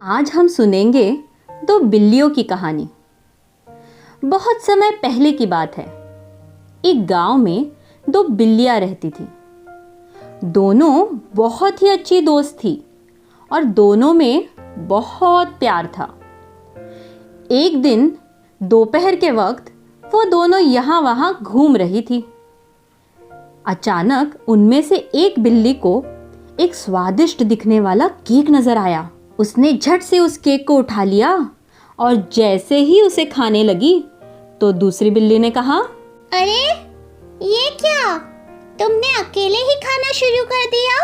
आज हम सुनेंगे दो बिल्लियों की कहानी। बहुत समय पहले की बात है। एक गांव में दो बिल्लियां रहती थीं। दोनों बहुत ही अच्छी दोस्त थी और दोनों में बहुत प्यार था। एक दिन दोपहर के वक्त वो दोनों यहाँ वहाँ घूम रही थी। अचानक उनमें से एक बिल्ली को एक स्वादिष्ट दिखने वाला केक नजर आया। उसने झट से उस केक को उठा लिया और जैसे ही उसे खाने लगी तो दूसरी बिल्ली ने कहा, अरे ये क्या, तुमने अकेले ही खाना शुरू कर दिया?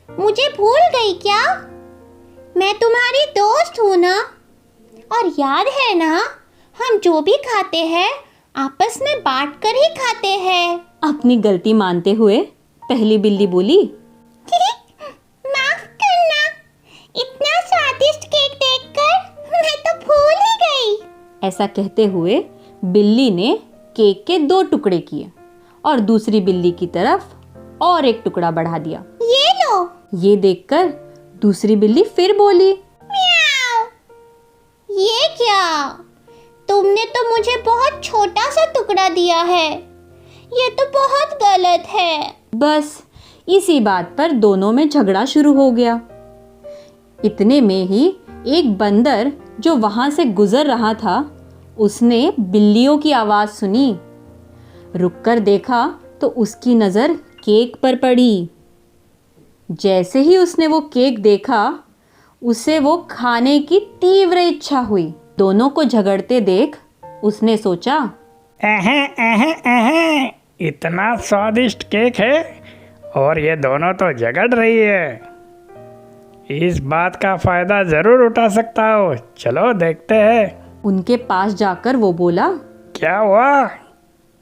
मुझे भूल गई क्या? मैं तुम्हारी दोस्त हूँ ना। और याद है ना, हम जो भी खाते हैं आपस में बांट कर ही खाते हैं। अपनी गलती मानते हुए पहली बिल्ली बोली, माफ करना, इतना स्वादिष्ट केक देखकर मैं तो भूल ही गई। ऐसा कहते हुए बिल्ली ने केक के 2 टुकड़े किए और दूसरी बिल्ली की तरफ और एक टुकड़ा बढ़ा दिया। ये लो। ये देखकर दूसरी बिल्ली फिर बोली, म्याऊ। ये क्या, तुमने तो मुझे बहुत छोटा सा टुकड़ा दिया है। ये तो बहुत गलत है। बस इसी बात पर दोनों में झगड़ा शुरू हो गया। इतने में ही एक बंदर जो वहां से गुजर रहा था, उसने बिल्लियों की आवाज सुनी। रुककर देखा तो उसकी नजर केक पर पड़ी। जैसे ही उसने वो केक देखा, उसे वो खाने की तीव्र इच्छा हुई। दोनों को झगड़ते देख उसने सोचा, इतना स्वादिष्ट केक है और ये दोनों तो झगड़ रही है। इस बात का फायदा जरूर उठा सकता हो, चलो देखते हैं। उनके पास जाकर वो बोला, क्या हुआ,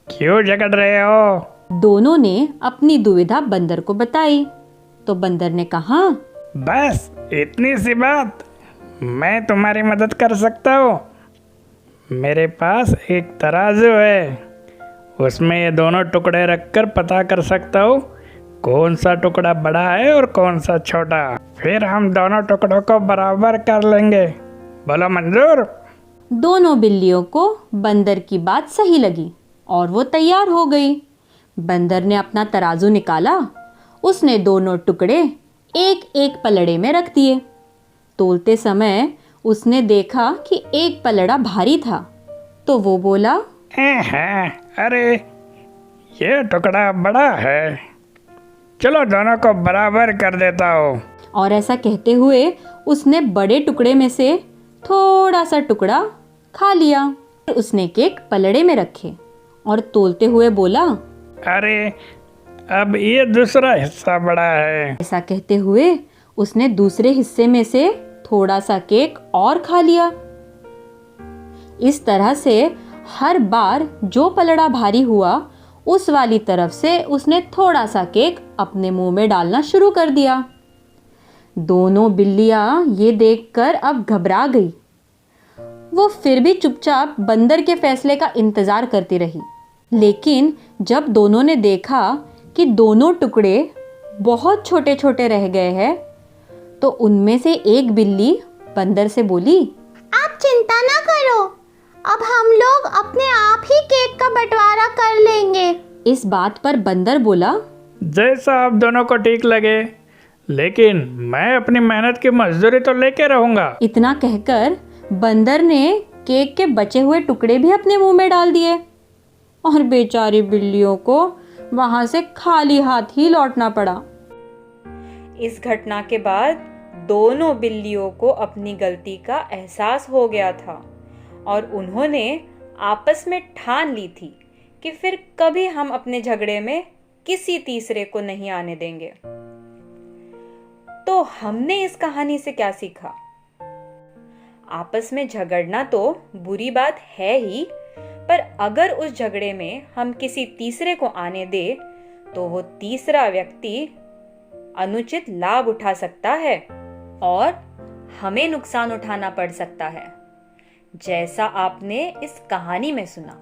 क्यों झगड़ रहे हो? दोनों ने अपनी दुविधा बंदर को बताई तो बंदर ने कहा, बस इतनी सी बात, मैं तुम्हारी मदद कर सकता हूँ। मेरे पास एक तराजू है, उसमें ये दोनों टुकड़े रखकर पता कर सकता हूँ कौन सा टुकड़ा बड़ा है और कौन सा छोटा। फिर हम दोनों टुकड़ों को बराबर कर लेंगे। बोलो मंजूर? दोनों बिल्लियों को बंदर की बात सही लगी और वो तैयार हो गई। बंदर ने अपना तराजू निकाला। उसने दोनों टुकड़े एक एक पलड़े में रख दिए। तोलते समय उसने देखा कि एक पलड़ा भारी था तो वो बोला, अरे ये टुकड़ा बड़ा है, चलो दोनों को बराबर कर देता हूँ। और ऐसा कहते हुए उसने बड़े टुकड़े में से थोड़ा सा टुकड़ा खा लिया। उसने केक पलड़े में रखे और तोलते हुए बोला, अरे अब ये दूसरा हिस्सा बड़ा है। ऐसा कहते हुए उसने दूसरे हिस्से में से थोड़ा सा केक और खा लिया। इस तरह से हर बार जो पलड़ा भारी हुआ, उस वाली तरफ से उसने थोड़ा सा केक अपने मुंह में डालना शुरू कर दिया। दोनों बिल्लियां ये देखकर अब घबरा गई। वो फिर भी चुपचाप बंदर के फैसले का इंतजार करती रही। लेकिन जब दोनों ने देखा कि दोनों टुकड़े बहुत छोटे छोटे रह गए हैं, तो उनमें से एक बिल्ली बंदर से बोली, आप चिंता ना करो, अब हम लोग अपने आप ही केक का बंटवारा कर लेंगे। इस बात पर बंदर बोला, जैसा आप दोनों को ठीक लगे, लेकिन मैं अपनी मेहनत की मजदूरी तो लेके रहूंगा। इतना कहकर बंदर ने केक के बचे हुए टुकड़े भी अपने मुंह में डाल दिए और बेचारी बिल्लियों को वहां से खाली हाथ ही लौटना पड़ा। इस घटना के बाद दोनों बिल्लियों को अपनी गलती का एहसास हो गया था और उन्होंने आपस में ठान ली थी कि फिर कभी हम अपने झगड़े में किसी तीसरे को नहीं आने देंगे। तो हमने इस कहानी से क्या सीखा? आपस में झगड़ना तो बुरी बात है ही, पर अगर उस झगड़े में हम किसी तीसरे को आने दे तो वो तीसरा व्यक्ति अनुचित लाभ उठा सकता है और हमें नुकसान उठाना पड़ सकता है, जैसा आपने इस कहानी में सुना।